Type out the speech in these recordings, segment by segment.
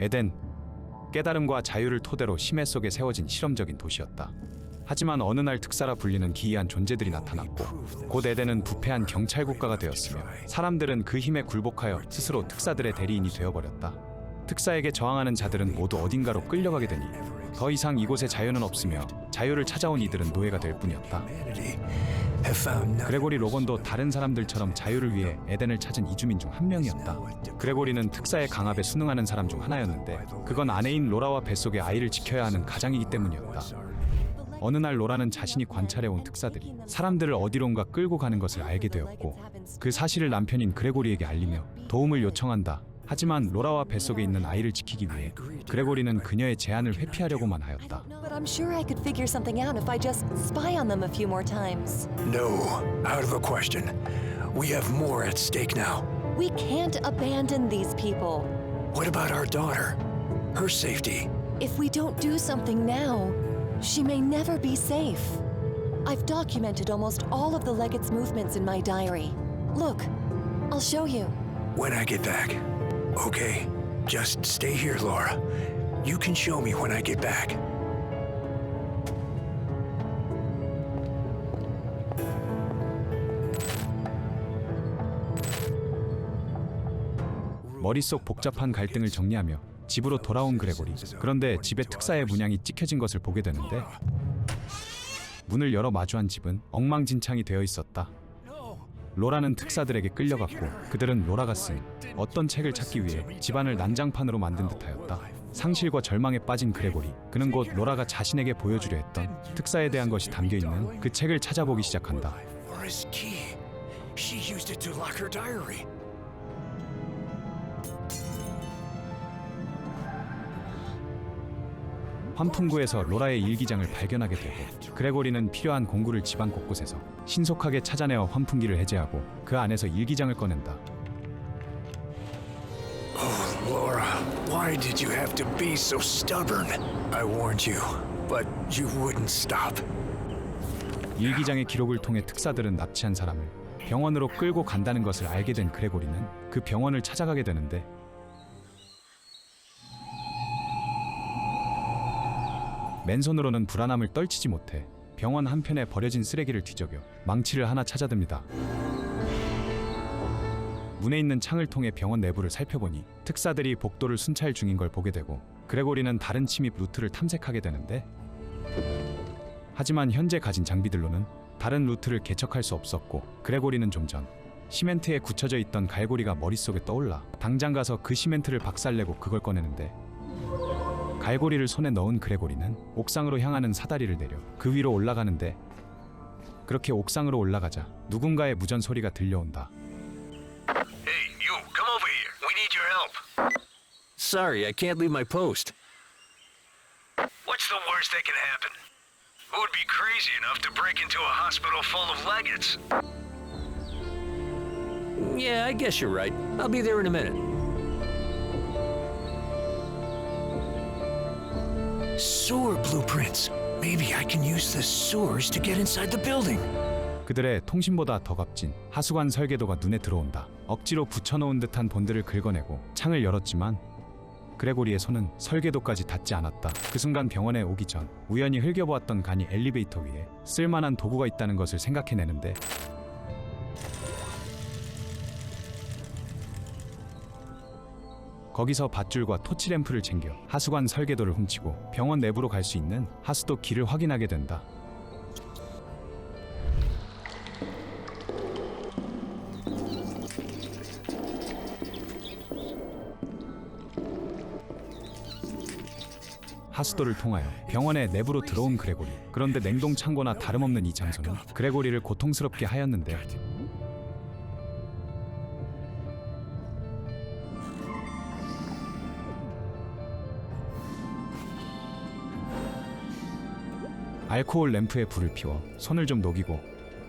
에덴, 깨달음과 자유를 토대로 심해 속에 세워진 실험적인 도시였다. 하지만 어느 날 특사라 불리는 기이한 존재들이 나타났고 곧 에덴은 부패한 경찰 국가가 되었으며 사람들은 그 힘에 굴복하여 스스로 특사들의 대리인이 되어버렸다. 특사에게 저항하는 자들은 모두 어딘가로 끌려가게 되니 더 이상 이곳에 자유는 없으며 자유를 찾아온 이들은 노예가 될 뿐이었다. 그레고리 로건도 다른 사람들처럼 자유를 위해 에덴을 찾은 이주민 중 한 명이었다. 그레고리는 특사의 강압에 순응하는 사람 중 하나였는데 그건 아내인 로라와 뱃속의 아이를 지켜야 하는 가장이기 때문이었다. 어느 날 로라는 자신이 관찰해온 특사들이 사람들을 어디론가 끌고 가는 것을 알게 되었고 그 사실을 남편인 그레고리에게 알리며 도움을 요청한다. 하지만 로라와 뱃속에 있는 아이를 지키기 위해 그레고리는 그녀의 제안을 회피하려고만 하였다. But I'm sure I could figure something out if I just spy on them a few more times. No, out of the question. We have more at stake now. We can't abandon these people. What about our daughter? Her safety? If we don't do something now, she may never be safe. I've documented almost all of the legate's movements in my diary. Look, I'll show you. When I get back. Okay, just stay here, Laura. You can show me when I get back. 머릿속 복잡한 갈등을 정리하며 집으로 돌아온 그레고리. 그런데 집에 특사의 문양이 찍혀진 것을 보게 되는데 문을 열어 마주한 집은 엉망진창이 되어 있었다. 로라는 특사들에게 끌려갔고 그들은 로라가 쓴 어떤 책을 찾기 위해 집안을 난장판으로 만든 듯하였다. 상실과 절망에 빠진 그레고리. 그는 곧 로라가 자신에게 보여주려 했던 특사에 대한 것이 담겨있는 그 책을 찾아보기 시작한다. Laura's key. She used it to lock her diary. 환풍구에서 로라의 일기장을 발견하게 되고 그레고리는 필요한 공구를 집안 곳곳에서 신속하게 찾아내어 환풍기를 해제하고 그 안에서 일기장을 꺼낸다. Oh, Laura, why did you have to be so stubborn? I warned you, but you wouldn't stop. 일기장의 기록을 통해 특사들은 납치한 사람을 병원으로 끌고 간다는 것을 알게 된 그레고리는 그 병원을 찾아가게 되는데 맨손으로는 불안함을 떨치지 못해 병원 한편에 버려진 쓰레기를 뒤적여 망치를 하나 찾아듭니다. 문에 있는 창을 통해 병원 내부를 살펴보니 특사들이 복도를 순찰 중인 걸 보게 되고 그레고리는 다른 침입 루트를 탐색하게 되는데 하지만 현재 가진 장비들로는 다른 루트를 개척할 수 없었고 그레고리는 좀 전 시멘트에 굳혀져 있던 갈고리가 머릿속에 떠올라 당장 가서 그 시멘트를 박살내고 그걸 꺼내는데 갈고리를 손에 넣은 그레고리는 옥상으로 향하는 사다리를 내려 그 위로 올라가는데 그렇게 옥상으로 올라가자 누군가의 무전 소리가 들려온다. Hey, you, come over here. We need your help. Sorry, I can't leave my post. What's the worst that can happen? Who would be crazy enough to break into a hospital full of legates? Yeah, I guess you're right. I'll be there in a minute. Sewer blueprints. Maybe I can use the sewers to get inside the building. 그들의 통신보다 더 값진 하수관 설계도가 눈에 들어온다. 억지로 붙여놓은 듯한 본드를 긁어내고 창을 열었지만 그레고리의 손은 설계도까지 닿지 않았다. 그 순간 병원에 오기 전 우연히 흘겨보았던 간이 엘리베이터 위에 쓸만한 도구가 있다는 것을 생각해내는데 거기서 밧줄과 토치램프를 챙겨 하수관 설계도를 훔치고 병원 내부로 갈 수 있는 하수도 길을 확인하게 된다. 하수도를 통하여 병원의 내부로 들어온 그레고리. 그런데 냉동 창고나 다름없는 이 장소는 그레고리를 고통스럽게 하였는데 알코올 램프에 불을 피워 손을 좀 녹이고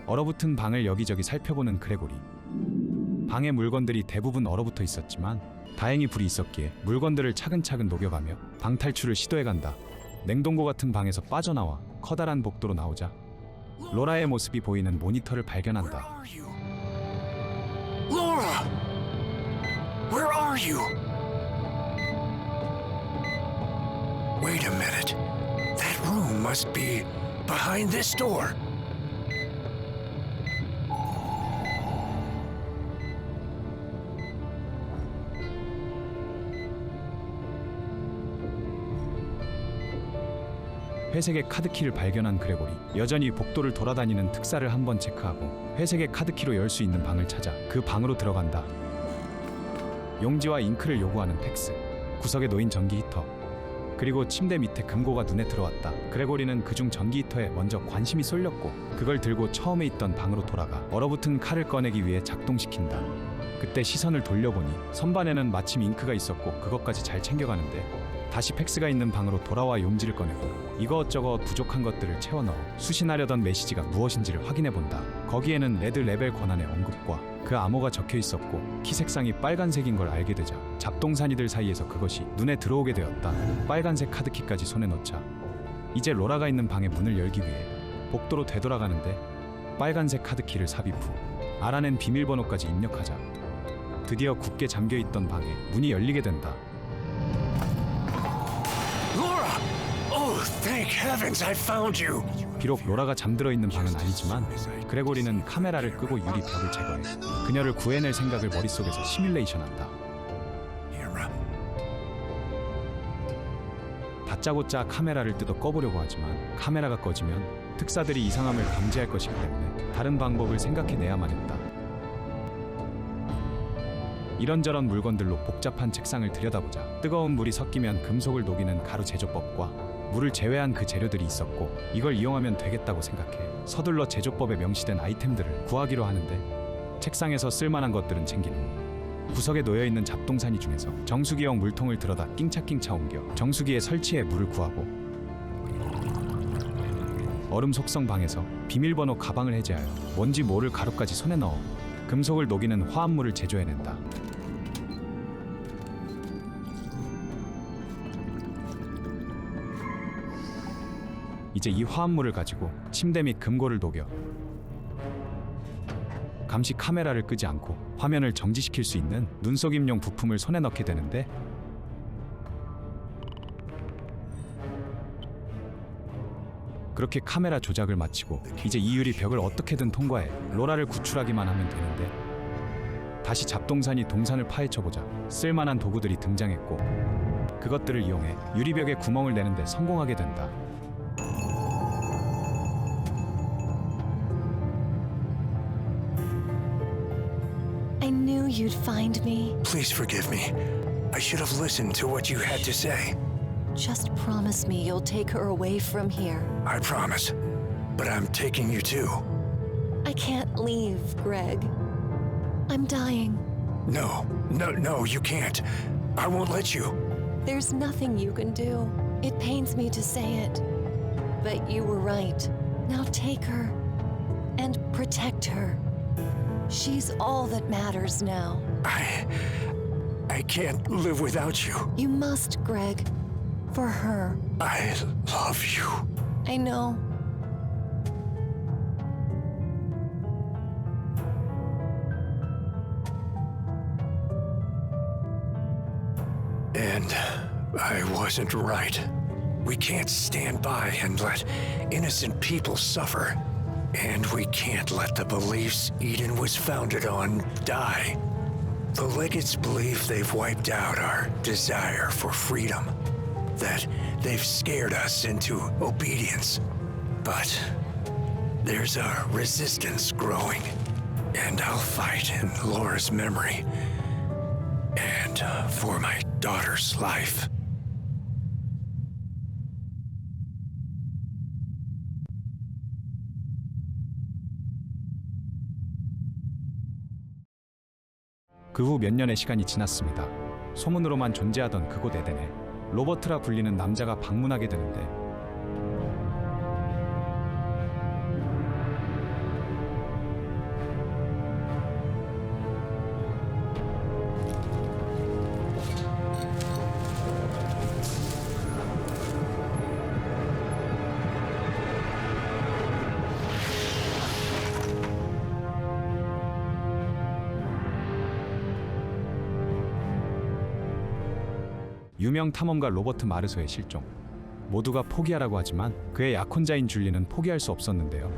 얼어붙은 방을 여기저기 살펴보는 그레고리. 방의 물건들이 대부분 얼어붙어 있었지만 다행히 불이 있었기에 물건들을 차근차근 녹여가며 방탈출을 시도해간다. 냉동고 같은 방에서 빠져나와 커다란 복도로 나오자 로라의 모습이 보이는 모니터를 발견한다. Laura! Where are you? Wait a minute. That room must be behind this door. 회색의 카드키를 발견한 그레고리, 여전히 복도를 돌아다니는 특사를 한번 체크하고 회색의 카드키로 열 수 있는 방을 찾아 그 방으로 들어간다. 용지와 잉크를 요구하는 팩스, 구석에 놓인 전기 히터, 그리고 침대 밑에 금고가 눈에 들어왔다. 그레고리는 그중 전기 히터에 먼저 관심이 쏠렸고 그걸 들고 처음에 있던 방으로 돌아가 얼어붙은 칼을 꺼내기 위해 작동시킨다. 그때 시선을 돌려보니 선반에는 마침 잉크가 있었고 그것까지 잘 챙겨가는데 다시 팩스가 있는 방으로 돌아와 용지를 꺼내고 이것저것 부족한 것들을 채워 넣어 수신하려던 메시지가 무엇인지를 확인해 본다. 거기에는 레드 레벨 권한의 언급과 그 암호가 적혀 있었고 키 색상이 빨간색인 걸 알게 되자 잡동사니들 사이에서 그것이 눈에 들어오게 되었다. 빨간색 카드키까지 손에 넣자 이제 로라가 있는 방의 문을 열기 위해 복도로 되돌아가는데 빨간색 카드키를 삽입 후 알아낸 비밀번호까지 입력하자 드디어 굳게 잠겨있던 방에 문이 열리게 된다. Laura! Oh, thank heavens I found you! 비록 로라가 잠들어 있는 방은 아니지만 그레고리는 카메라를 끄고 유리 벽을 제거해 그녀를 구해낼 생각을 머릿속에서 시뮬레이션한다. 다짜고짜 카메라를 뜯어 꺼보려고 하지만 카메라가 꺼지면 특사들이 이상함을 감지할 것이기 때문에 다른 방법을 생각해내야만 했다. 이런저런 물건들로 복잡한 책상을 들여다보자 뜨거운 물이 섞이면 금속을 녹이는 가루 제조법과 물을 제외한 그 재료들이 있었고 이걸 이용하면 되겠다고 생각해 서둘러 제조법에 명시된 아이템들을 구하기로 하는데 책상에서 쓸만한 것들은 챙긴 후 구석에 놓여있는 잡동사니 중에서 정수기용 물통을 들어다 낑차낑차 옮겨 정수기에 설치해 물을 구하고 얼음 속성 방에서 비밀번호 가방을 해제하여 뭔지 모를 가루까지 손에 넣어 금속을 녹이는 화합물을 제조해낸다. 이제 이 화합물을 가지고 침대 및 금고를 녹여 감시 카메라를 끄지 않고 화면을 정지시킬 수 있는 눈속임용 부품을 손에 넣게 되는데 그렇게 카메라 조작을 마치고 이제 이 유리 벽을 어떻게든 통과해 로라를 구출하기만 하면 되는데 다시 잡동사니 동산을 파헤쳐보자 쓸만한 도구들이 등장했고 그것들을 이용해 유리벽에 구멍을 내는데 성공하게 된다. I knew you'd find me. Please forgive me. I should have listened to what you had to say. Just promise me you'll take her away from here. I promise. But I'm taking you too. I can't leave, Greg. I'm dying. No, you can't. I won't let you. There's nothing you can do. It pains me to say it. But you were right. Now take her and protect her. She's all that matters now. I can't live without you. You must, Greg. For her. I love you. I know. And I wasn't right. We can't stand by and let innocent people suffer. And we can't let the beliefs Eden was founded on die. The Legates believe they've wiped out our desire for freedom. That they've scared us into obedience. But there's a resistance growing. And I'll fight in Laura's memory. And for my daughter's life. 그 후 몇 년의 시간이 지났습니다. 소문으로만 존재하던 그곳 에덴에 로버트라 불리는 남자가 방문하게 되는데 유명 탐험가 로버트 마르소의 실종, 모두가 포기하라고 하지만 그의 약혼자인 줄리는 포기할 수 없었는데요.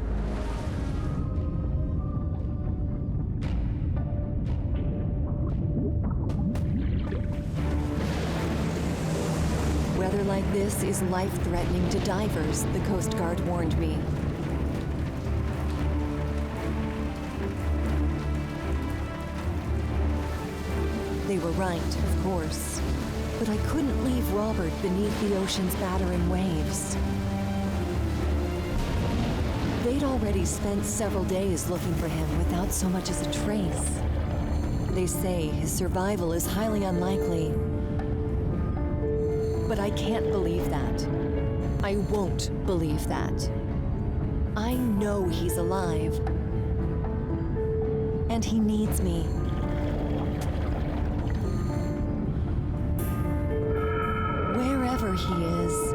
Weather like this is life-threatening to divers, the Coast Guard warned me. They were right, of course. But I couldn't leave Robert beneath the ocean's battering waves. They'd already spent several days looking for him without so much as a trace. They say his survival is highly unlikely. But I can't believe that. I won't believe that. I know he's alive. And he needs me. Wherever he is.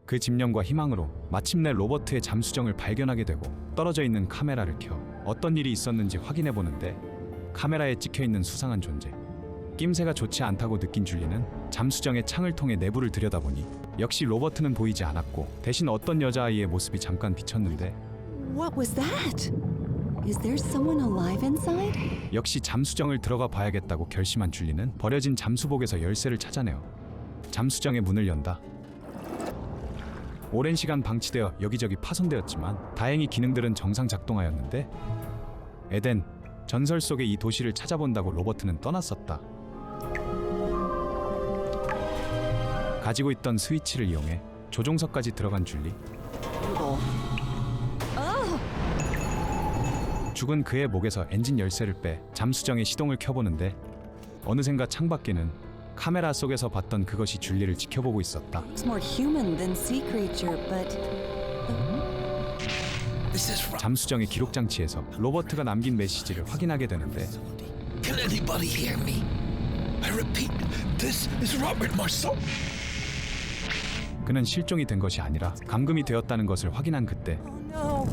그 집념과 희망으로 마침내 로버트의 잠수정을 발견하게 되고 떨어져 있는 카메라를 켜 어떤 일이 있었는지 확인해 보는데 카메라에 찍혀 있는 수상한 존재. 낌새가 좋지 않다고 느낀 줄리는 잠수정의 창을 통해 내부를 들여다보니 역시 로버트는 보이지 않았고 대신 어떤 여자아이의 모습이 잠깐 비쳤는데 What was that? Is there someone alive inside? 역시 잠수정을 들어가 봐야겠다고 결심한 줄리는 버려진 잠수복에서 열쇠를 찾아내어 잠수정의 문을 연다. 오랜 시간 방치되어 여기저기 파손되었지만 다행히 기능들은 정상 작동하였는데 에덴, 전설 속의 이 도시를 찾아본다고 로버트는 떠났었다. 가지고 있던 스위치를 이용해 조종석까지 들어간 줄리. 죽은 그의 목에서 엔진 열쇠를 빼 잠수정의 시동을 켜보는데 어느샌가 창밖에는 카메라 속에서 봤던 그것이 줄리를 지켜보고 있었다. It's more human than sea creature, but 잠수정의 기록 장치에서 로버트가 남긴 메시지를 확인하게 되는데 Can anybody hear me? I repeat, this is Robert Marceau. 그는 실종이 된 것이 아니라 감금이 되었다는 것을 확인한 그때 no.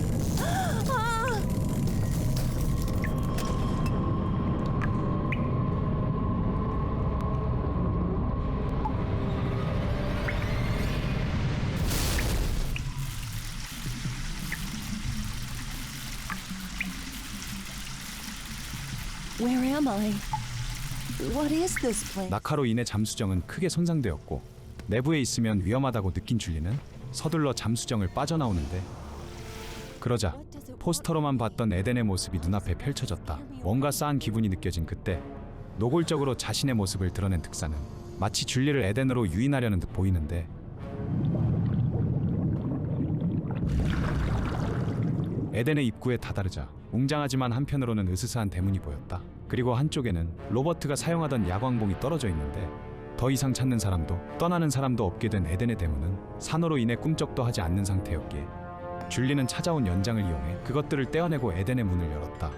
Where am I? What is this place? 낙하로 인해 잠수정은 크게 손상되었고 내부에 있으면 위험하다고 느낀 줄리는 서둘러 잠수정을 빠져나오는데 그러자 포스터로만 봤던 에덴의 모습이 눈앞에 펼쳐졌다. 뭔가 싸한 기분이 느껴진 그때 노골적으로 자신의 모습을 드러낸 특사는 마치 줄리를 에덴으로 유인하려는 듯 보이는데 에덴의 입구에 다다르자 웅장하지만 한편으로는 으스스한 대문이 보였다. 그리고 한쪽에는 로버트가 사용하던 야광봉이 떨어져 있는데 더 이상 찾는 사람도 떠나는 사람도 없게 된 에덴의 대문은 산호로 인해 꿈쩍도 하지 않는 상태였기에 줄리는 찾아온 연장을 이용해 그것들을 떼어내고 에덴의 문을 열었다.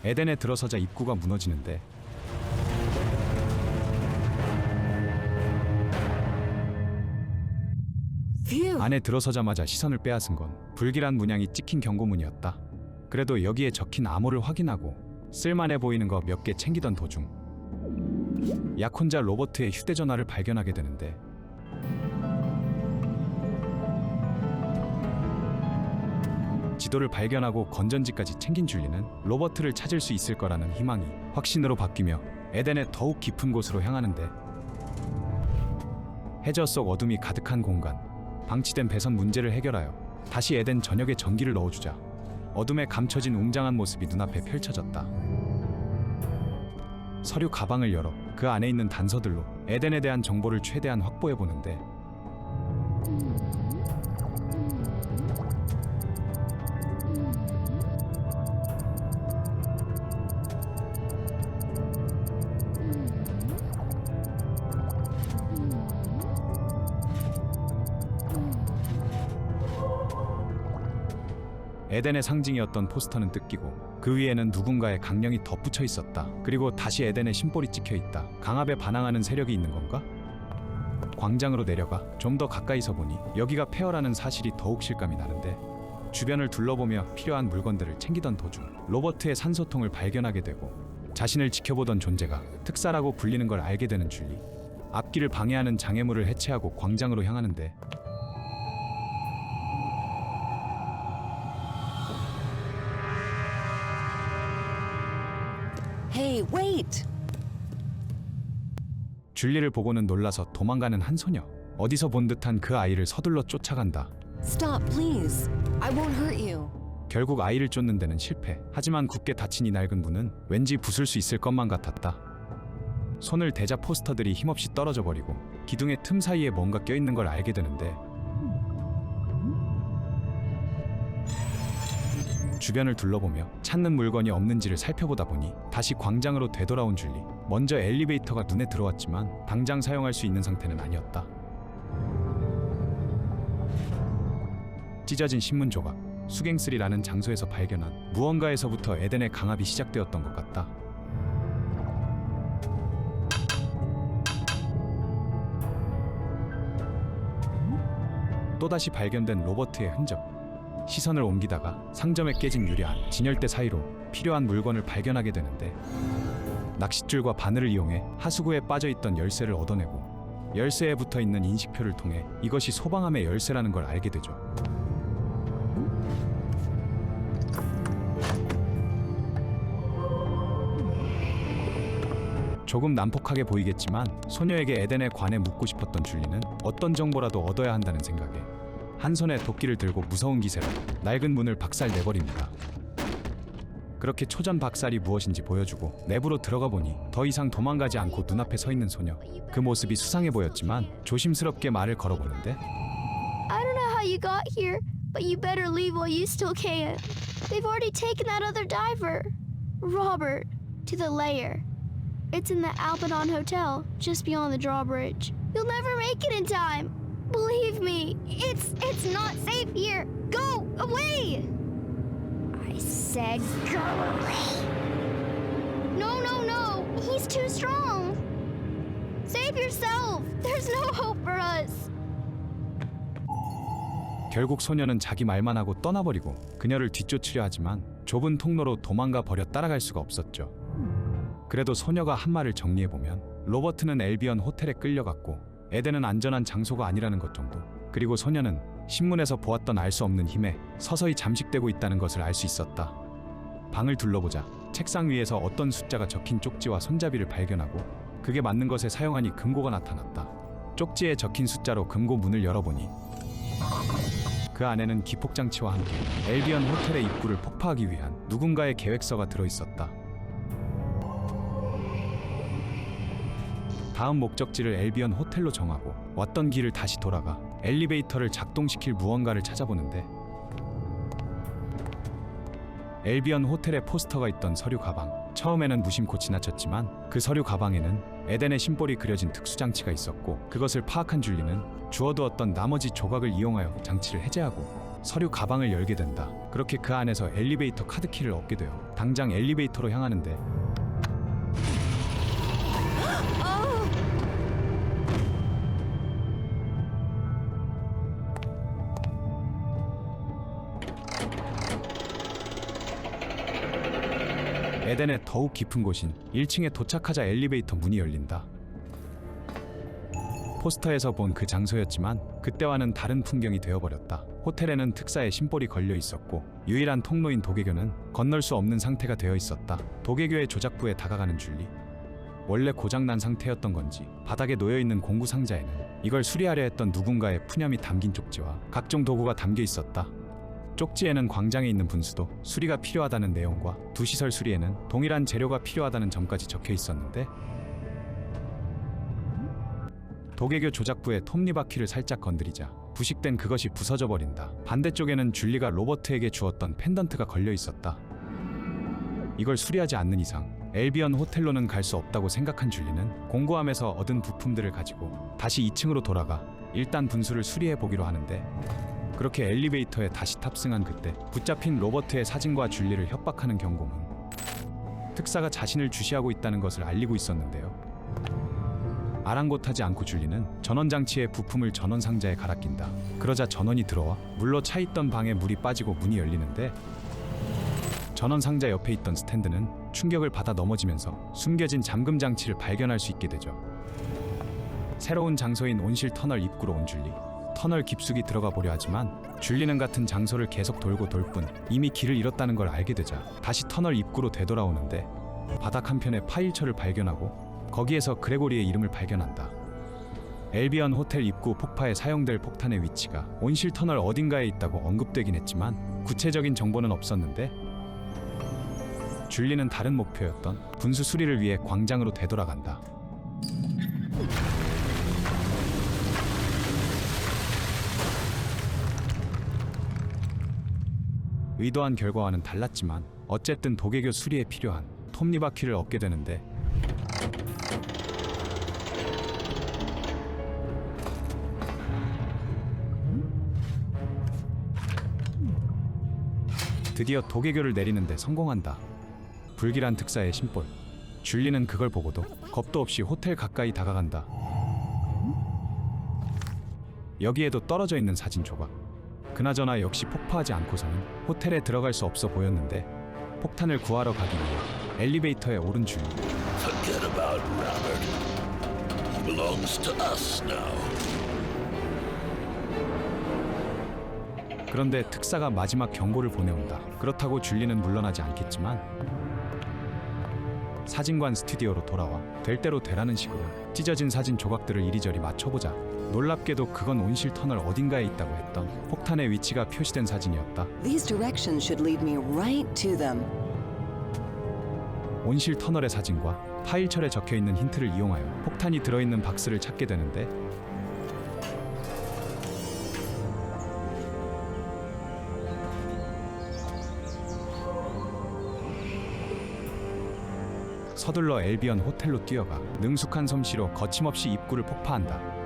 에덴에 들어서자 입구가 무너지는데 Phew. 안에 들어서자마자 시선을 빼앗은 건 불길한 문양이 찍힌 경고문이었다. 그래도 여기에 적힌 암호를 확인하고 쓸만해 보이는 거 몇 개 챙기던 도중 약혼자 로버트의 휴대전화를 발견하게 되는데 지도를 발견하고 건전지까지 챙긴 줄리는 로버트를 찾을 수 있을 거라는 희망이 확신으로 바뀌며 에덴의 더욱 깊은 곳으로 향하는데 해저 속 어둠이 가득한 공간, 방치된 배선 문제를 해결하여 다시 에덴 전역에 전기를 넣어주자 어둠에 감춰진 웅장한 모습이 눈앞에 펼쳐졌다. 서류 가방을 열어 그 안에 있는 단서들로 에덴에 대한 정보를 최대한 확보해 보는데 에덴의 상징이었던 포스터는 뜯기고 그 위에는 누군가의 강령이 덧붙여 있었다. 그리고 다시 에덴의 심볼이 찍혀 있다. 강압에 반항하는 세력이 있는 건가? 광장으로 내려가 좀 더 가까이서 보니 여기가 폐허라는 사실이 더욱 실감이 나는데 주변을 둘러보며 필요한 물건들을 챙기던 도중 로버트의 산소통을 발견하게 되고 자신을 지켜보던 존재가 특사라고 불리는 걸 알게 되는 줄리. 앞길을 방해하는 장애물을 해체하고 광장으로 향하는데 Hey, wait! 줄리를 보고는 놀라서 도망가는 한 소녀. 어디서 본 듯한 그 아이를 서둘러 쫓아간다. Stop, please. I won't hurt you. 결국 아이를 쫓는 데는 실패. 하지만 굳게 닫힌 이 낡은 문은 왠지 부술 수 있을 것만 같았다. 손을 대자 포스터들이 힘없이 떨어져 버리고 기둥의 틈 사이에 뭔가 껴있는 걸 알게 되는데 주변을 둘러보며 찾는 물건이 없는지를 살펴보다 보니 다시 광장으로 되돌아온 줄리. 먼저 엘리베이터가 눈에 들어왔지만 당장 사용할 수 있는 상태는 아니었다. 찢어진 신문 조각, 수갱쓰리라는 장소에서 발견한 무언가에서부터 에덴의 강압이 시작되었던 것 같다. 또다시 발견된 로버트의 흔적. 시선을 옮기다가 상점에 깨진 유리안, 진열대 사이로 필요한 물건을 발견하게 되는데 낚싯줄과 바늘을 이용해 하수구에 빠져있던 열쇠를 얻어내고 열쇠에 붙어있는 인식표를 통해 이것이 소방함의 열쇠라는 걸 알게 되죠. 조금 난폭하게 보이겠지만 소녀에게 에덴에 관해 묻고 싶었던 줄리는 어떤 정보라도 얻어야 한다는 생각에 한 손에 도끼를 들고 무서운 기세로 낡은 문을 박살내버립니다. 그렇게 초전 박살이 무엇인지 보여주고 내부로 들어가 보니 더 이상 도망가지 않고 눈앞에 서 있는 소녀. 그 모습이 수상해 보였지만 조심스럽게 말을 걸어보는데 I don't know how you got here, but you better leave while you still can. They've already taken that other diver, Robert, to the lair. It's in the Alpidon Hotel, just beyond the drawbridge. You'll never make it in time. Believe me, it's not safe here. Go away! I said go away. No, he's too strong. Save yourself. There's no hope for us. 결국 소녀는 자기 말만 하고 떠나버리고 그녀를 뒤쫓으려 하지만 좁은 통로로 도망가 버려 따라갈 수가 없었죠. 그래도 소녀가 한 말을 정리해보면 로버트는 엘비언 호텔에 끌려갔고 에덴은 안전한 장소가 아니라는 것 정도. 그리고 소녀는 신문에서 보았던 알 수 없는 힘에 서서히 잠식되고 있다는 것을 알 수 있었다. 방을 둘러보자 책상 위에서 어떤 숫자가 적힌 쪽지와 손잡이를 발견하고 그게 맞는 것에 사용하니 금고가 나타났다. 쪽지에 적힌 숫자로 금고 문을 열어보니 그 안에는 기폭장치와 함께 엘비언 호텔의 입구를 폭파하기 위한 누군가의 계획서가 들어있었다. 다음 목적지를 엘비언 호텔로 정하고 왔던 길을 다시 돌아가 엘리베이터를 작동시킬 무언가를 찾아보는데 엘비언 호텔에 포스터가 있던 서류 가방. 처음에는 무심코 지나쳤지만 그 서류 가방에는 에덴의 심볼이 그려진 특수장치가 있었고 그것을 파악한 줄리는 주워두었던 나머지 조각을 이용하여 장치를 해제하고 서류 가방을 열게 된다. 그렇게 그 안에서 엘리베이터 카드키를 얻게 되어 당장 엘리베이터로 향하는데 에덴의 더욱 깊은 곳인 1층에 도착하자 엘리베이터 문이 열린다. 포스터에서 본 그 장소였지만 그때와는 다른 풍경이 되어버렸다. 호텔에는 특사의 심볼이 걸려 있었고 유일한 통로인 도개교는 건널 수 없는 상태가 되어 있었다. 도개교의 조작부에 다가가는 줄리. 원래 고장난 상태였던 건지 바닥에 놓여있는 공구 상자에는 이걸 수리하려 했던 누군가의 푸념이 담긴 쪽지와 각종 도구가 담겨 있었다. 쪽지에는 광장에 있는 분수도 수리가 필요하다는 내용과 두 시설 수리에는 동일한 재료가 필요하다는 점까지 적혀 있었는데 도개교 조작부의 톱니바퀴를 살짝 건드리자 부식된 그것이 부서져 버린다. 반대쪽에는 줄리가 로버트에게 주었던 펜던트가 걸려 있었다. 이걸 수리하지 않는 이상 엘비언 호텔로는 갈 수 없다고 생각한 줄리는 공구함에서 얻은 부품들을 가지고 다시 2층으로 돌아가 일단 분수를 수리해 보기로 하는데 그렇게 엘리베이터에 다시 탑승한 그때 붙잡힌 로버트의 사진과 줄리를 협박하는 경고문. 특사가 자신을 주시하고 있다는 것을 알리고 있었는데요. 아랑곳하지 않고 줄리는 전원장치의 부품을 전원 상자에 갈아 낀다. 그러자 전원이 들어와 물로 차 있던 방에 물이 빠지고 문이 열리는데 전원 상자 옆에 있던 스탠드는 충격을 받아 넘어지면서 숨겨진 잠금 장치를 발견할 수 있게 되죠. 새로운 장소인 온실 터널 입구로 온 줄리. 터널 깊숙이 들어가 보려 하지만 줄리는 같은 장소를 계속 돌고 돌 뿐 이미 길을 잃었다는 걸 알게 되자 다시 터널 입구로 되돌아오는데 바닥 한편에 파일처를 발견하고 거기에서 그레고리의 이름을 발견한다. 엘비언 호텔 입구 폭파에 사용될 폭탄의 위치가 온실 터널 어딘가에 있다고 언급되긴 했지만 구체적인 정보는 없었는데 줄리는 다른 목표였던 분수 수리를 위해 광장으로 되돌아간다. 의도한 결과와는 달랐지만 어쨌든 도개교 수리에 필요한 톱니바퀴를 얻게 되는데 드디어 도개교를 내리는데 성공한다. 불길한 특사의 심볼. 줄리는 그걸 보고도 겁도 없이 호텔 가까이 다가간다. 여기에도 떨어져 있는 사진 조각. 그나저나 역시 폭파하지 않고서는 호텔에 들어갈 수 없어 보였는데 폭탄을 구하러 가기 위해 엘리베이터에 오른 줄리. Forget about Robert. He belongs to us now. 그런데 특사가 마지막 경고를 보내온다. 그렇다고 줄리는 물러나지 않겠지만 사진관 스튜디오로 돌아와 될 대로 되라는 식으로 찢어진 사진 조각들을 이리저리 맞춰보자 놀랍게도 그건 온실 터널 어딘가에 있다고 했던 폭탄의 위치가 표시된 사진이었다. These directions should lead me right to them. 온실 터널의 사진과 파일철에 적혀있는 힌트를 이용하여 폭탄이 들어있는 박스를 찾게 되는데 서둘러 엘비언 호텔로 뛰어가 능숙한 솜씨로 거침없이 입구를 폭파한다.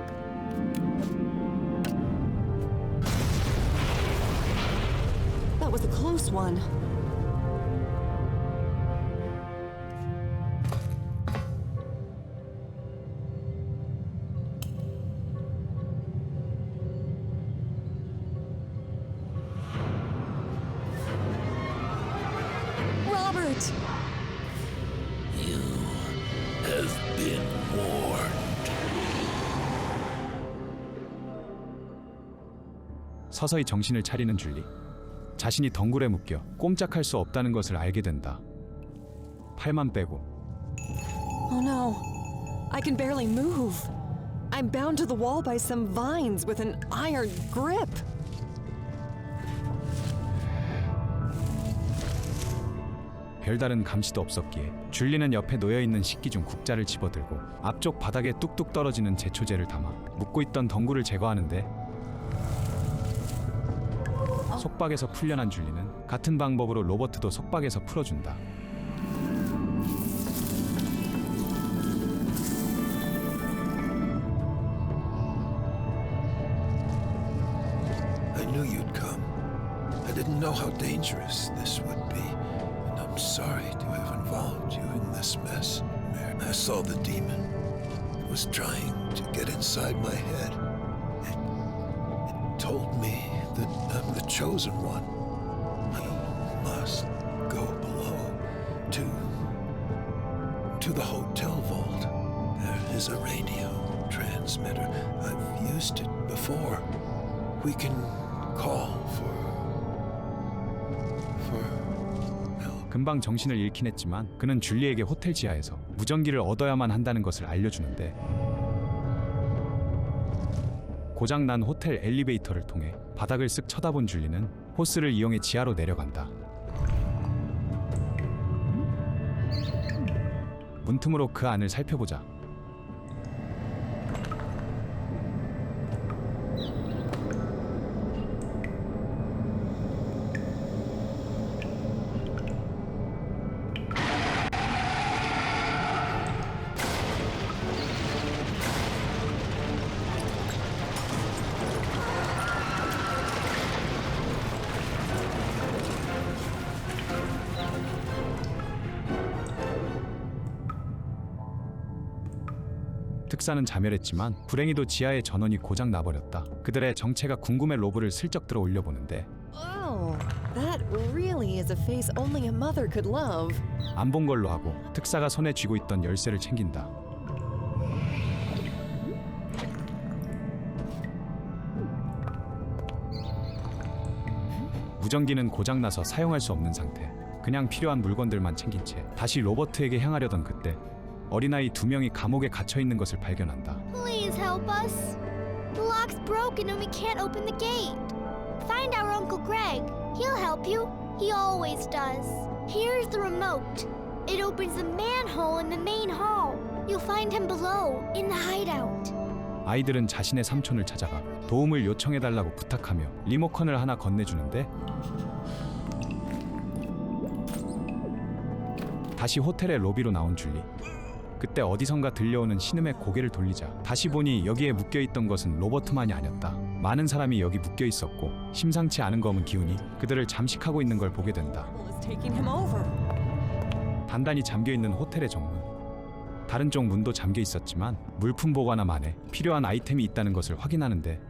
That was a close one. Robert! You have been warned. 서서히 정신을 차리는 줄리. 자신이 덩굴에 묶여 꼼짝할 수 없다는 것을 알게 된다. 팔만 빼고. Oh no. I can barely move. I'm bound to the wall by some vines with an iron grip. 별다른 감시도 없었기에 줄리는 옆에 놓여있는 식기 중 국자를 집어들고 앞쪽 바닥에 뚝뚝 떨어지는 제초제를 담아 묶고 있던 덩굴을 제거하는데 속박에서 풀려난 줄리는 같은 방법으로 로버트도 속박에서 풀어준다. I knew you'd come. I didn't know how dangerous this would be. And I'm sorry to have involved you in this mess. I saw the demon. It was trying to get inside my head. It told me that I'm the chosen one. I must go below to the hotel vault. There is a radio transmitter. I've used it before. We can call for help. 금방 정신을 잃긴 했지만 그는 줄리에게 호텔 지하에서 무전기를 얻어야만 한다는 것을 알려주는데 고장난 호텔 엘리베이터를 통해 바닥을 쓱 쳐다본 줄리는 호스를 이용해 지하로 내려간다. 문틈으로 그 안을 살펴보자. 특사는 자멸했지만 불행히도 지하의 전원이 고장 나버렸다. 그들의 정체가 궁금해 로브를 슬쩍 들어 올려보는데 Oh, that really is a face only a mother could love. 안 본 걸로 하고 특사가 손에 쥐고 있던 열쇠를 챙긴다. 무전기는 고장나서 사용할 수 없는 상태. 그냥 필요한 물건들만 챙긴 채 다시 로버트에게 향하려던 그때 어린아이 2명이 감옥에 갇혀 있는 것을 발견한다. Please help us. The lock's broken and we can't open the gate. Find our Uncle Greg. He'll help you. He always does. Here's the remote. It opens the manhole in the main hall. You'll find him below, in the hideout. 아이들은 자신의 삼촌을 찾아가 도움을 요청해달라고 부탁하며 리모컨을 하나 건네주는데 다시 호텔의 로비로 나온 줄리. 그때 어디선가 들려오는 신음에 고개를 돌리자 다시 보니 여기에 묶여있던 것은 로버트만이 아니었다. 많은 사람이 여기 묶여있었고 심상치 않은 검은 기운이 그들을 잠식하고 있는 걸 보게 된다. Was taking him over. 단단히 잠겨있는 호텔의 정문. 다른 쪽 문도 잠겨있었지만 물품 보관함 안에 필요한 아이템이 있다는 것을 확인하는데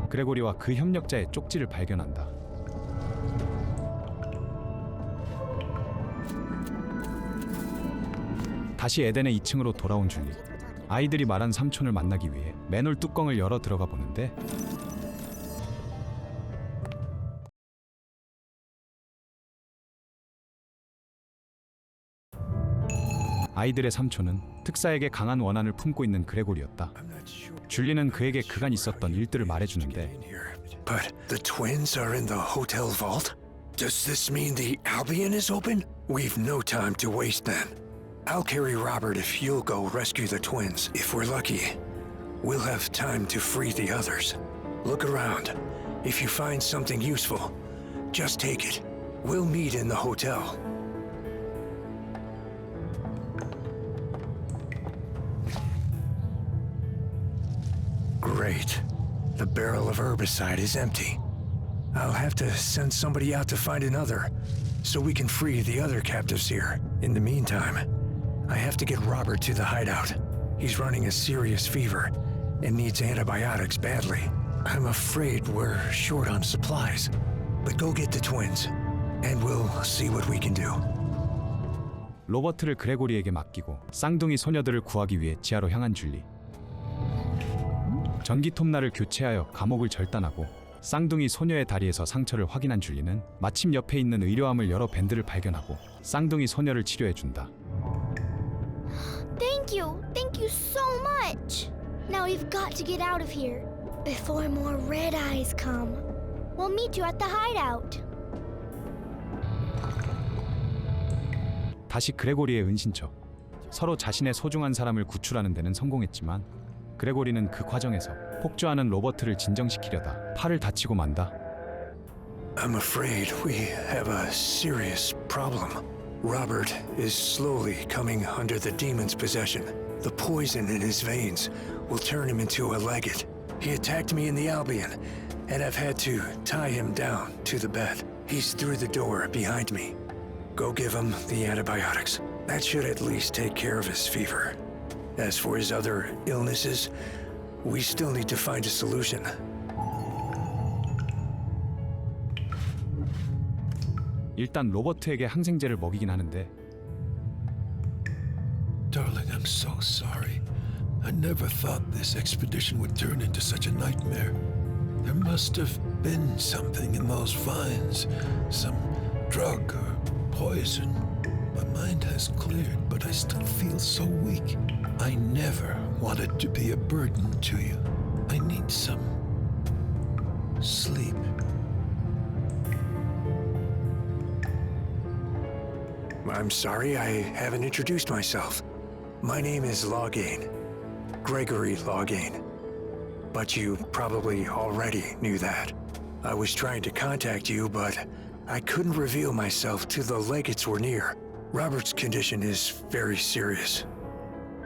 그레고리와 그 협력자의 쪽지를 발견한다. 다시 에덴의 2층으로 돌아온 줄리. 아이들이 말한 삼촌을 만나기 위해 맨홀 뚜껑을 열어 들어가 보는데 아이들의 삼촌은 특사에게 강한 원한을 품고 있는 그레고리였다. 줄리는 그에게 그간 있었던 일들을 말해주는데 But the twins are in the hotel vault? Does this mean the Albion is open? We've no time to waste then. I'll carry Robert if you'll go rescue the twins. If we're lucky, we'll have time to free the others. Look around. If you find something useful, just take it. We'll meet in the hotel. Great. The barrel of herbicide is empty. I'll have to send somebody out to find another, so we can free the other captives here. In the meantime, I have to get Robert to the hideout. He's running a serious fever and needs antibiotics badly. I'm afraid we're short on supplies, but go get the twins, and we'll see what we can do. 로버트를 그레고리에게 맡기고 쌍둥이 소녀들을 구하기 위해 지하로 향한 줄리. 전기 톱날을 교체하여 감옥을 절단하고 쌍둥이 소녀의 다리에서 상처를 확인한 줄리는 마침 옆에 있는 의료함을 열어 밴드를 발견하고 쌍둥이 소녀를 치료해준다. Thank you so much. Now we've got to get out of here before more red eyes come. We'll meet you at the hideout. 다시 그레고리의 은신처. 서로 자신의 소중한 사람을 구출하는 데는 성공했지만 그레고리는 그 과정에서 폭주하는 로버트를 진정시키려다 팔을 다치고 만다. I'm afraid we have a serious problem. Robert is slowly coming under the demon's possession. The poison in his veins will turn him into a legate. He attacked me in the Albion, and I've had to tie him down to the bed. He's through the door behind me. Go give him the antibiotics. That should at least take care of his fever. As for his other illnesses, we still need to find a solution. 일단 로버트에게 항생제를 먹이긴 하는데 Darling, I'm so sorry. I never thought this expedition would turn into such a nightmare. There must have been something in those vines, some drug or poison. My mind has cleared, but I still feel so weak. I never wanted to be a burden to you. I need some sleep. I'm sorry I haven't introduced myself. My name is Loghain. Gregory Loghain. But you probably already knew that. I was trying to contact you, but I couldn't reveal myself till the legates were near. Robert's condition is very serious.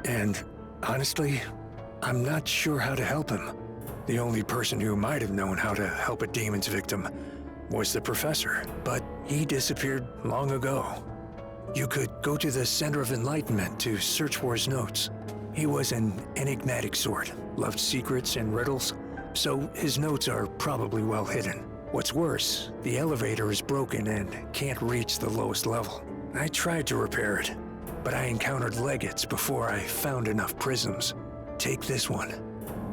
And honestly, I'm not sure how to help him. The only person who might have known how to help a demon's victim was the professor, but he disappeared long ago. You could go to the Center of Enlightenment to search for his notes. He was an enigmatic sort, loved secrets and riddles, so his notes are probably well hidden. What's worse, the elevator is broken and can't reach the lowest level. I tried to repair it, but I encountered legates before I found enough prisms. Take this one.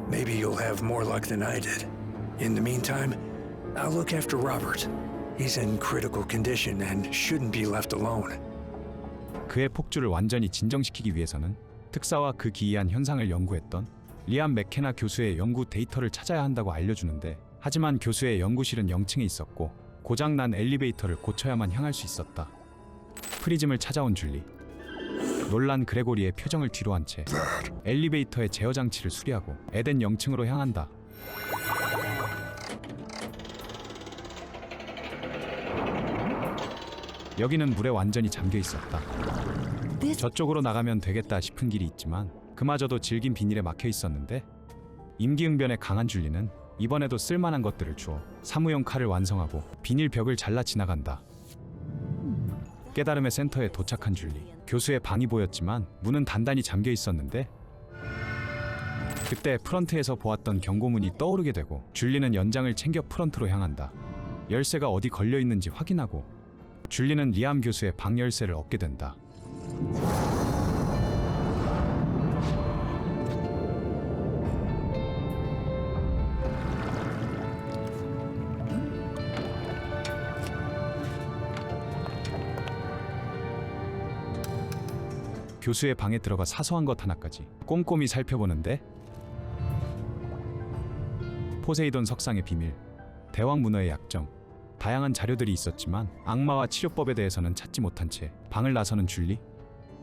Maybe you'll have more luck than I did. In the meantime, I'll look after Robert. He's in critical condition and shouldn't be left alone. 그의 폭주를 완전히 진정시키기 위해서는 특사와 그 기이한 현상을 연구했던 리암 맥케나 교수의 연구 데이터를 찾아야 한다고 알려주는데, 하지만 교수의 연구실은 0층에 있었고 고장난 엘리베이터를 고쳐야만 향할 수 있었다. 프리즘을 찾아온 줄리. 놀란 그레고리의 표정을 뒤로 한 채 엘리베이터의 제어 장치를 수리하고 에덴 0층으로 향한다. 여기는 물에 완전히 잠겨 있었다. 저쪽으로 나가면 되겠다 싶은 길이 있지만 그마저도 질긴 비닐에 막혀 있었는데, 임기응변에 강한 줄리는 이번에도 쓸만한 것들을 주어 사무용 칼을 완성하고 비닐 벽을 잘라 지나간다. 깨달음의 센터에 도착한 줄리. 교수의 방이 보였지만 문은 단단히 잠겨 있었는데, 그때 프런트에서 보았던 경고문이 떠오르게 되고 줄리는 연장을 챙겨 프런트로 향한다. 열쇠가 어디 걸려 있는지 확인하고 줄리는 리암 교수의 방 열쇠를 얻게 된다. 교수의 방에 들어가 사소한 것 하나까지 꼼꼼히 살펴보는데, 포세이돈 석상의 비밀, 대왕 문어의 약점, 다양한 자료들이 있었지만 악마와 치료법에 대해서는 찾지 못한 채 방을 나서는 줄리.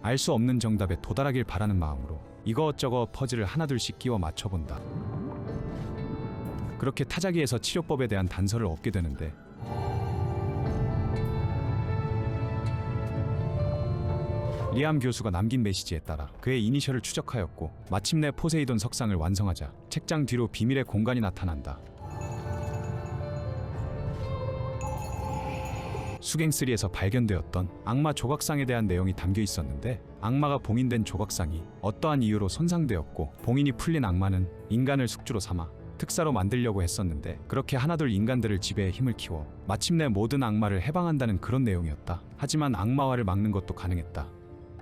알 수 없는 정답에 도달하길 바라는 마음으로 이것저것 퍼즐을 하나둘씩 끼워 맞춰본다. 그렇게 타자기에서 치료법에 대한 단서를 얻게 되는데, 리암 교수가 남긴 메시지에 따라 그의 이니셜을 추적하였고 마침내 포세이돈 석상을 완성하자 책장 뒤로 비밀의 공간이 나타난다. 수갱3에서 발견되었던 악마 조각상에 대한 내용이 담겨 있었는데, 악마가 봉인된 조각상이 어떠한 이유로 손상되었고 봉인이 풀린 악마는 인간을 숙주로 삼아 특사로 만들려고 했었는데, 그렇게 하나둘 인간들을 지배해 힘을 키워 마침내 모든 악마를 해방한다는 그런 내용이었다. 하지만 악마화를 막는 것도 가능했다.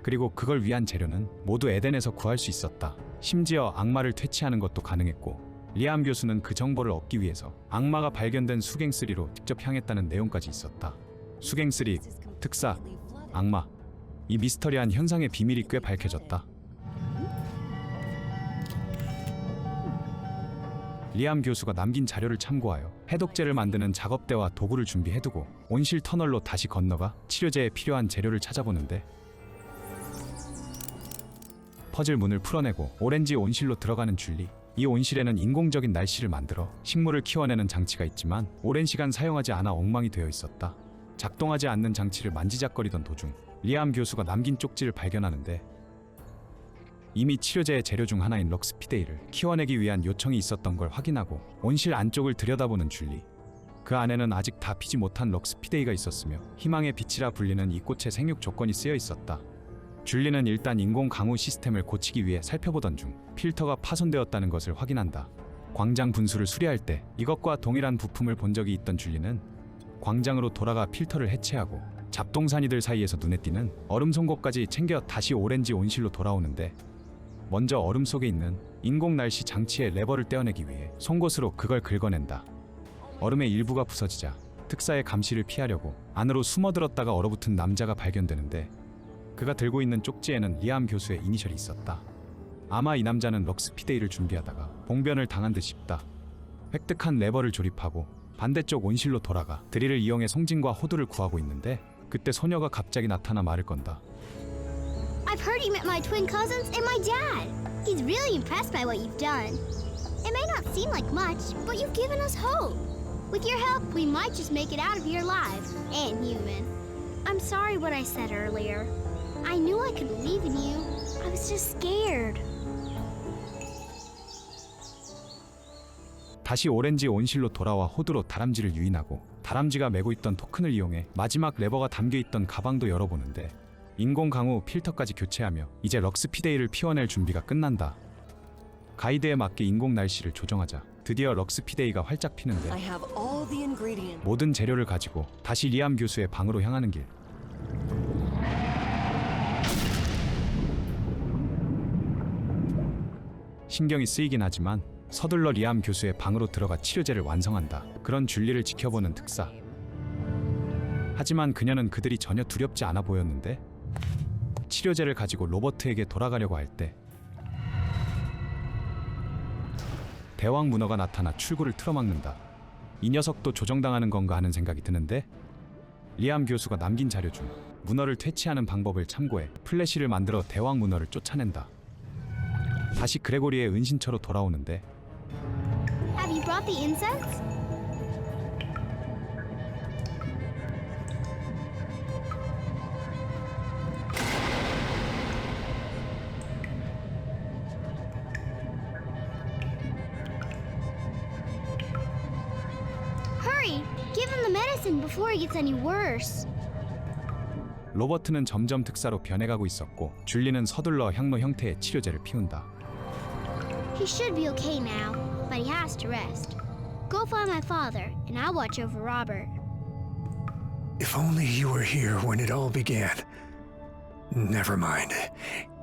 그리고 그걸 위한 재료는 모두 에덴에서 구할 수 있었다. 심지어 악마를 퇴치하는 것도 가능했고, 리암 교수는 그 정보를 얻기 위해서 악마가 발견된 수갱3로 직접 향했다는 내용까지 있었다. 수갱3, 특사, 악마, 이 미스터리한 현상의 비밀이 꽤 밝혀졌다. 리암 교수가 남긴 자료를 참고하여 해독제를 만드는 작업대와 도구를 준비해두고 온실 터널로 다시 건너가 치료제에 필요한 재료를 찾아보는데, 퍼즐 문을 풀어내고 오렌지 온실로 들어가는 줄리. 이 온실에는 인공적인 날씨를 만들어 식물을 키워내는 장치가 있지만 오랜 시간 사용하지 않아 엉망이 되어 있었다. 작동하지 않는 장치를 만지작거리던 도중 리암 교수가 남긴 쪽지를 발견하는데, 이미 치료제의 재료 중 하나인 럭스피데이를 키워내기 위한 요청이 있었던 걸 확인하고 온실 안쪽을 들여다보는 줄리. 그 안에는 아직 다 피지 못한 럭스피데이가 있었으며 희망의 빛이라 불리는 이 꽃의 생육 조건이 쓰여 있었다. 줄리는 일단 인공 강우 시스템을 고치기 위해 살펴보던 중 필터가 파손되었다는 것을 확인한다. 광장 분수를 수리할 때 이것과 동일한 부품을 본 적이 있던 줄리는 광장으로 돌아가 필터를 해체하고 잡동사니들 사이에서 눈에 띄는 얼음 송곳까지 챙겨 다시 오렌지 온실로 돌아오는데, 먼저 얼음 속에 있는 인공 날씨 장치의 레버를 떼어내기 위해 송곳으로 그걸 긁어낸다. 얼음의 일부가 부서지자 특사의 감시를 피하려고 안으로 숨어들었다가 얼어붙은 남자가 발견되는데, 그가 들고 있는 쪽지에는 리암 교수의 이니셜이 있었다. 아마 이 남자는 럭스피데이를 준비하다가 봉변을 당한 듯 싶다. 획득한 레버를 조립하고 반대쪽 온실로 돌아가 드릴을 이용해 송진과 호두를 구하고 있는데 그때 소녀가 갑자기 나타나 말을 건다. I've heard you met my twin cousins and my dad. He's really impressed by what you've done. It may not seem like much, but you've given us hope. With your help, we might just make it out of here alive and human. I'm sorry what I said earlier. I knew I could believe in you. I was just scared. 다시 오렌지 온실로 돌아와 호두로 다람쥐를 유인하고 다람쥐가 메고 있던 토큰을 이용해 마지막 레버가 담겨있던 가방도 열어보는데 인공 강우 필터까지 교체하며 이제 럭스피데이를 피워낼 준비가 끝난다. 가이드에 맞게 인공 날씨를 조정하자 드디어 럭스피데이가 활짝 피는데 I have all the ingredients. 모든 재료를 가지고 다시 리암 교수의 방으로 향하는 길. 신경이 쓰이긴 하지만 서둘러 리암 교수의 방으로 들어가 치료제를 완성한다. 그런 줄리를 지켜보는 특사. 하지만 그녀는 그들이 전혀 두렵지 않아 보였는데 치료제를 가지고 로버트에게 돌아가려고 할 때 대왕 문어가 나타나 출구를 틀어막는다. 이 녀석도 조정당하는 건가 하는 생각이 드는데 리암 교수가 남긴 자료 중 문어를 퇴치하는 방법을 참고해 플래시를 만들어 대왕 문어를 쫓아낸다. 다시 그레고리의 은신처로 돌아오는데 Have you brought the incense? Hurry! Give him the medicine before he gets any worse. 로버트는 점점 특사로 변해가고 있었고 줄리는 서둘러 향로 형태의 치료제를 피운다. He should be okay now, but he has to rest. Go find my father, and I'll watch over Robert. If only you were here when it all began. Never mind.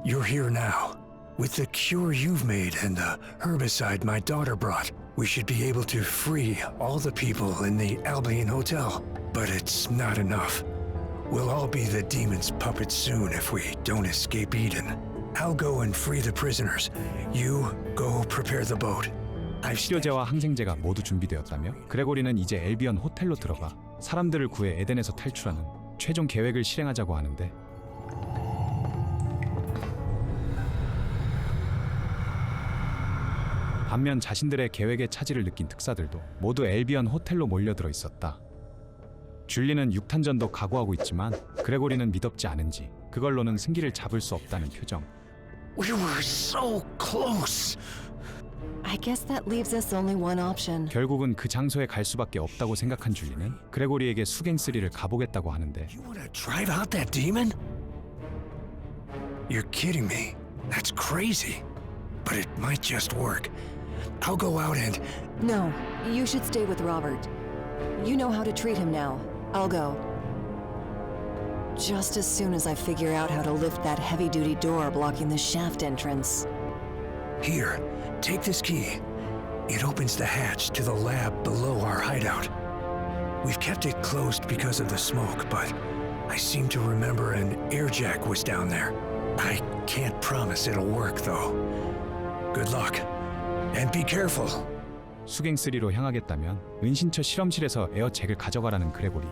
You're here now. With the cure you've made and the herbicide my daughter brought, we should be able to free all the people in the Albion Hotel. But it's not enough. We'll all be the demon's puppets soon if we don't escape Eden. I'll go and free the prisoners. You go prepare the boat. 치료제와 항생제가 모두 준비되었다며 그레고리는 이제 엘비언 호텔로 들어가 사람들을 구해 에덴에서 탈출하는 최종 계획을 실행하자고 하는데 반면 자신들의 계획의 차질을 느낀 특사들도 모두 엘비언 호텔로 몰려들어 있었다. 줄리는 6탄전도 각오하고 있지만 그레고리는 믿업지 않은지 그걸로는 승기를 잡을 수 없다는 표정. We were so close. I guess that leaves us only one option. 결국은 그 장소에 갈 수밖에 없다고 생각한 줄리는 그레고리에게 수갱3를 가보겠다고 하는데 You want to drive out that demon? You're kidding me. That's crazy. But it might just work. I'll go out and... No, you should stay with Robert. You know how to treat him now. I'll go. Just as soon as I figure out how to lift that heavy-duty door blocking the shaft entrance. Here, take this key. It opens the hatch to the lab below our hideout. We've kept it closed because of the smoke, but I seem to remember an air jack was down there. I can't promise it'll work, though. Good luck. And be careful. 수갱3로 향하겠다면 은신처 실험실에서 에어잭을 가져가라는 그레고리.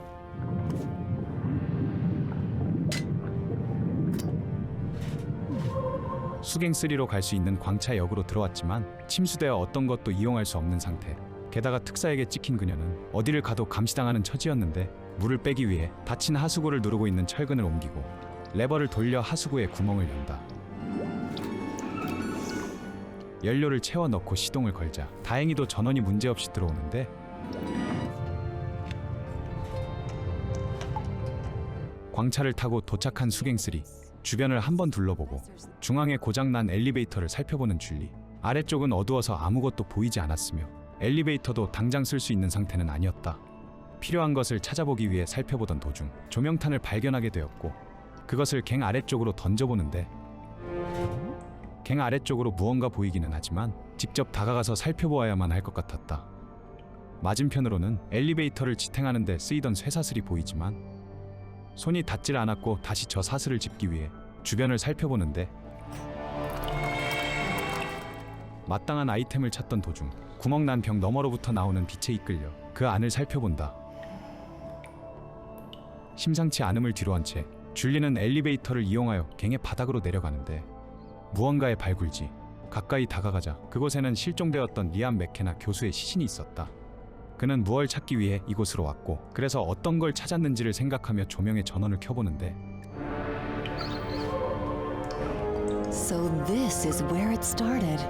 수갱3로 갈 수 있는 광차역으로 들어왔지만 침수되어 어떤 것도 이용할 수 없는 상태. 게다가 특사에게 찍힌 그녀는 어디를 가도 감시당하는 처지였는데 물을 빼기 위해 닫힌 하수구를 누르고 있는 철근을 옮기고 레버를 돌려 하수구에 구멍을 연다. 연료를 채워 넣고 시동을 걸자 다행히도 전원이 문제없이 들어오는데 광차를 타고 도착한 수갱3. 주변을 한번 둘러보고 중앙에 고장난 엘리베이터를 살펴보는 줄리. 아래쪽은 어두워서 아무것도 보이지 않았으며 엘리베이터도 당장 쓸 수 있는 상태는 아니었다. 필요한 것을 찾아보기 위해 살펴보던 도중 조명탄을 발견하게 되었고 그것을 갱 아래쪽으로 던져보는데 갱 아래쪽으로 무언가 보이기는 하지만 직접 다가가서 살펴보아야만 할 것 같았다. 맞은편으로는 엘리베이터를 지탱하는 데 쓰이던 쇠사슬이 보이지만 손이 닿질 않았고 다시 저 사슬을 짚기 위해 주변을 살펴보는데 마땅한 아이템을 찾던 도중 구멍 난 벽 너머로부터 나오는 빛에 이끌려 그 안을 살펴본다. 심상치 않음을 뒤로한 채 줄리는 엘리베이터를 이용하여 갱의 바닥으로 내려가는데 무언가에 발굴지 가까이 다가가자 그곳에는 실종되었던 리암 맥케나 교수의 시신이 있었다. 그는 무얼 찾기 위해 이곳으로 왔고 그래서 어떤 걸 찾았는지를 생각하며 조명의 전원을 켜보는데 So this is where it started.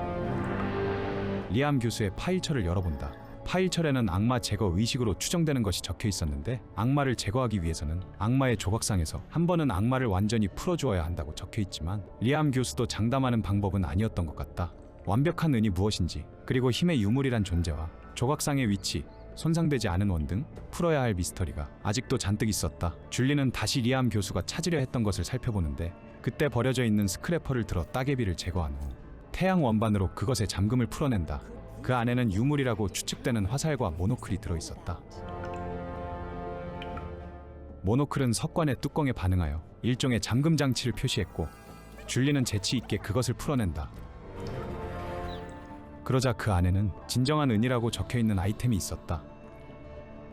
리암 교수의 파일처를 열어본다. 파일철에는 악마 제거 의식으로 추정되는 것이 적혀 있었는데 악마를 제거하기 위해서는 악마의 조각상에서 한 번은 악마를 완전히 풀어주어야 한다고 적혀 있지만 리암 교수도 장담하는 방법은 아니었던 것 같다. 완벽한 은이 무엇인지 그리고 힘의 유물이란 존재와 조각상의 위치, 손상되지 않은 원 등 풀어야 할 미스터리가 아직도 잔뜩 있었다. 줄리는 다시 리암 교수가 찾으려 했던 것을 살펴보는데 그때 버려져 있는 스크래퍼를 들어 따개비를 제거한 후 태양 원반으로 그것의 잠금을 풀어낸다. 그 안에는 유물이라고 추측되는 화살과 모노클이 들어있었다. 모노클은 석관의 뚜껑에 반응하여 일종의 잠금 장치를 표시했고 줄리는 재치 있게 그것을 풀어낸다. 그러자 그 안에는 진정한 은이라고 적혀있는 아이템이 있었다.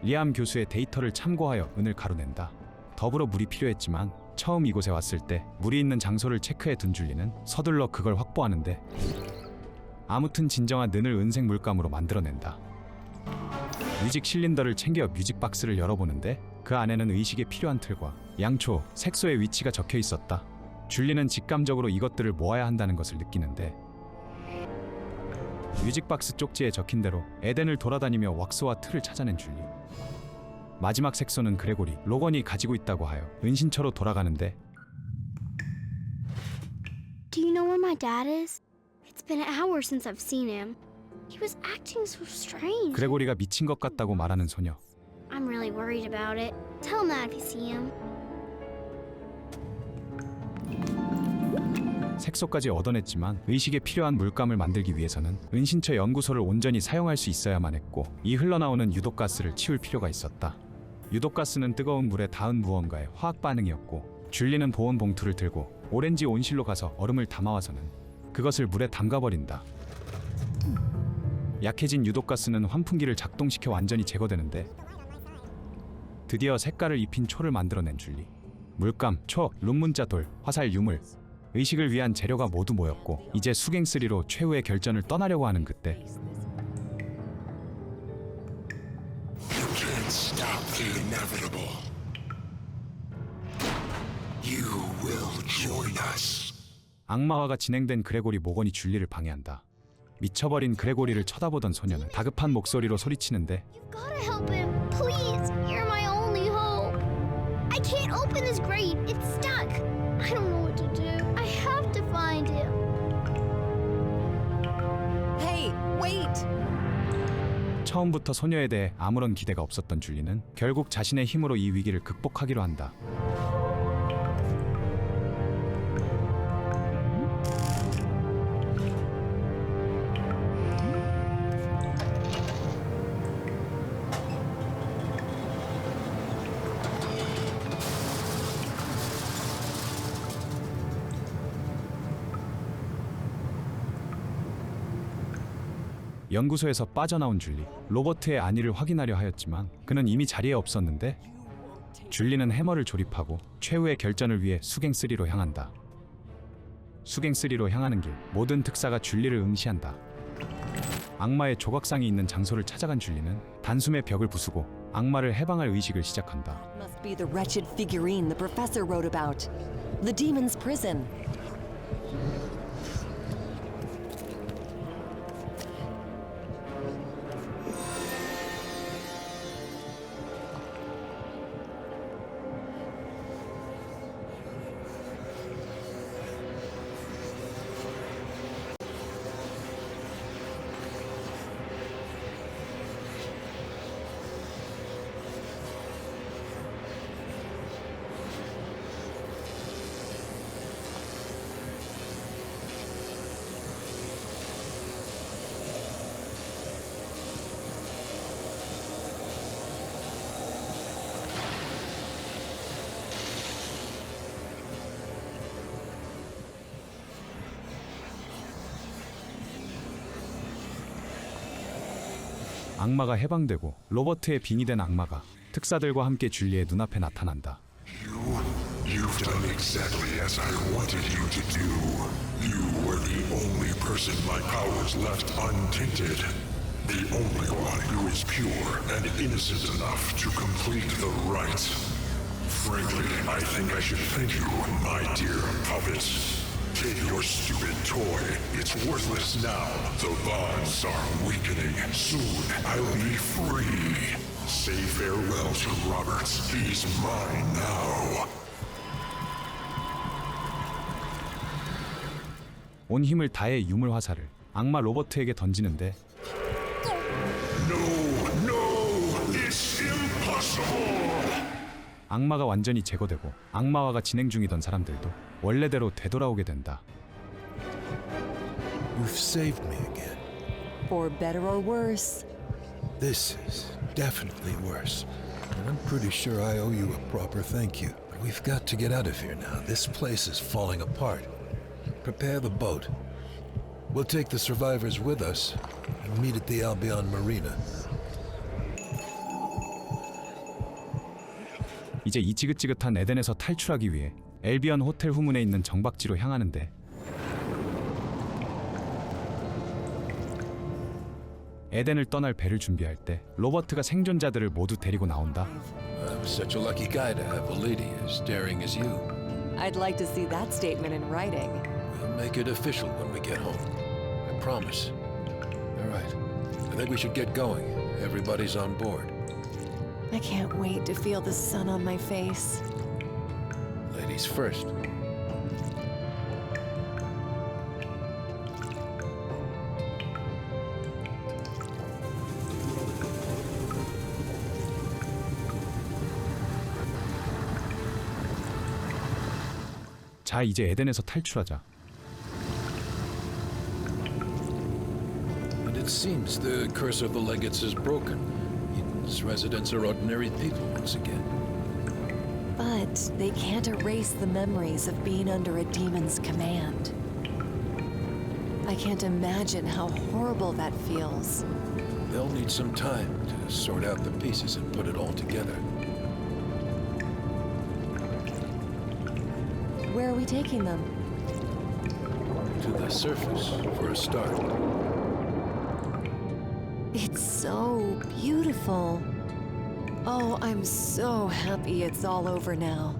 리암 교수의 데이터를 참고하여 은을 가루낸다. 더불어 물이 필요했지만 처음 이곳에 왔을 때 물이 있는 장소를 체크해 둔 줄리는 서둘러 그걸 확보하는데 아무튼 진정한 은을 은색 물감으로 만들어낸다. 뮤직 실린더를 챙겨 뮤직 박스를 열어보는데 그 안에는 의식에 필요한 틀과 양초, 색소의 위치가 적혀 있었다. 줄리는 직감적으로 이것들을 모아야 한다는 것을 느끼는데 뮤직 박스 쪽지에 적힌 대로 에덴을 돌아다니며 왁스와 틀을 찾아낸 줄리. 마지막 색소는 그레고리, 로건이 가지고 있다고 하여 은신처로 돌아가는데 Do you know where my dad is? It's been an hour since I've seen him. He was acting so strange. 그레고리가 미친 것 같다고 말하는 소녀. I'm really worried about it. Tell him that if you see him. 색소까지 얻어냈지만 의식에 필요한 물감을 만들기 위해서는 은신처 연구소를 온전히 사용할 수 있어야만 했고 이 흘러나오는 유독가스를 치울 필요가 있었다. 유독가스는 뜨거운 물에 닿은 무언가의 화학 반응이었고 줄리는 보온 봉투를 들고 오렌지 온실로 가서 얼음을 담아와서는 그것을 물에 담가버린다. 약해진 유독가스는 환풍기를 작동시켜 완전히 제거되는데 드디어 색깔을 입힌 초를 만들어낸 줄리. 물감, 초, 룸문자 돌, 화살 유물, 의식을 위한 재료가 모두 모였고 이제 수갱3로 최후의 결전을 떠나려고 하는 그때 You can't stop the inevitable. You will join us. 악마화가 진행된 그레고리 모건이 줄리를 방해한다. 미쳐버린 그레고리를 쳐다보던 소녀는 다급한 목소리로 소리치는데 You gotta help him, please. You're my only hope. I can't open this grate. It's stuck. I don't know what to do. I have to find him. Hey, wait! 처음부터 소녀에 대해 아무런 기대가 없었던 줄리는 결국 자신의 힘으로 이 위기를 극복하기로 한다. 연구소에서 빠져나온 줄리, 로버트의 안위를 확인하려 하였지만 그는 이미 자리에 없었는데 줄리는 해머를 조립하고 최후의 결전을 위해 수갱3로 향한다. 수갱3로 향하는 길, 모든 특사가 줄리를 응시한다. 악마의 조각상이 있는 장소를 찾아간 줄리는 단숨에 벽을 부수고 악마를 해방할 의식을 시작한다. Must be the wretched figurine the professor wrote about. The demon's prison. 악마가 해방되고 로버트의 빙의된 악마가 특사들과 함께 줄리의 눈앞에 나타난다. You've done exactly as I wanted you to do. You were the only person my powers left untainted. The only one who is pure and innocent enough to complete the rite. Frankly, I think I should thank you, my dear puppet. Take your stupid toy. It's worthless now. The bonds are weakening. Soon I'll be free. Say farewell to Robert. He's mine now. 온 힘을 다해 유물 화살을 악마 로버트에게 던지는데 No, it's impossible. 악마가 완전히 제거되고 악마화가 진행 중이던 사람들도 원래대로 되돌아오게 된다. You've saved me again. For better or worse. This is definitely worse. And I'm pretty sure I owe you a proper thank you. But we've got to get out of here now. This place is falling apart. Prepare the boat. We'll take the survivors with us and meet at the Albion Marina. 이제 이 지긋지긋한 에덴에서 탈출하기 위해 엘비언 호텔 후문에 있는 정박지로 향하는데 에덴을 떠날 배를 준비할 때 로버트가 생존자들을 모두 데리고 나온다. I'm such a lucky guy to have a lady as daring as you. I'd like to see that statement in writing. We'll make it official when we get home. I promise. All right. I think we should get going. Everybody's on board. I can't wait to feel the sun on my face. Ladies first. 자, 이제 에덴에서 탈출하자. And it seems the curse of the legates is broken. Eden's residents are ordinary people once again. But they can't erase the memories of being under a demon's command. I can't imagine how horrible that feels. They'll need some time to sort out the pieces and put it all together. Where are we taking them? To the surface, for a start. It's so beautiful. Oh, I'm so happy it's all over now.